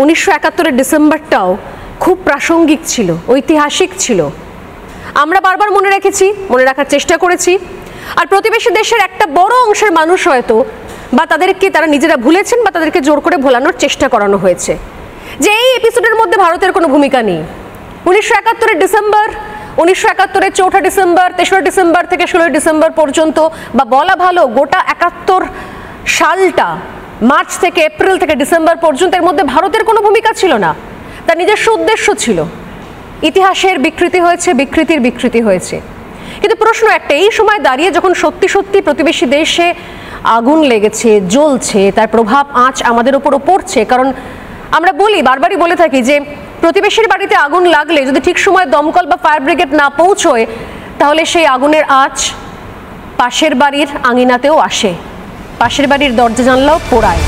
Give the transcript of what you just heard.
1971-এর ডিসেম্বরটাও খুব প্রাসঙ্গিক ছিল, ঐতিহাসিক ছিল। আমরা বারবার মনে রেখেছি, মনে রাখার চেষ্টা করেছি। আর প্রতিবেশী দেশের একটা বড় অংশের মানুষ হয়তো বা তারা নিজেরা ভুলেছেন বা তাদেরকে জোর করে ভোলানোর চেষ্টা করানো হয়েছে যে এই এপিসোডের মধ্যে ভারতের কোনো ভূমিকা নেই। 1971-এর ডিসেম্বর, 1971-এর 4 ডিসেম্বর, 3রা ডিসেম্বর থেকে 16 ডিসেম্বর পর্যন্ত, বা বলা ভালো গোটা 71 সালটা, মার্চ থেকে এপ্রিল থেকে ডিসেম্বর পর্যন্ত, এর মধ্যে ভারতের কোনো ভূমিকা ছিল না। তার নিজস্ব উদ্দেশ্য ছিল। ইতিহাসের বিকৃতি হয়েছে, বিকৃতির বিকৃতি হয়েছে। কিন্তু প্রশ্ন একটা, এই সময় দাঁড়িয়ে যখন সত্যি সত্যি প্রতিবেশী দেশে আগুন লেগেছে, জ্বলছে, তার প্রভাব আঁচ আমাদের উপরও পড়ছে। কারণ আমরা বারবারই বলে থাকি যে প্রতিবেশীর বাড়িতে আগুন লাগলে যদি ঠিক সময় দমকল বা ফায়ার ব্রিগেড না পৌঁছয়, তাহলে সেই আগুনের আঁচ পাশের বাড়ির আঙিনাতেও আসে, পাশের বাড়ির দরজা জানলাও পোড়ায়।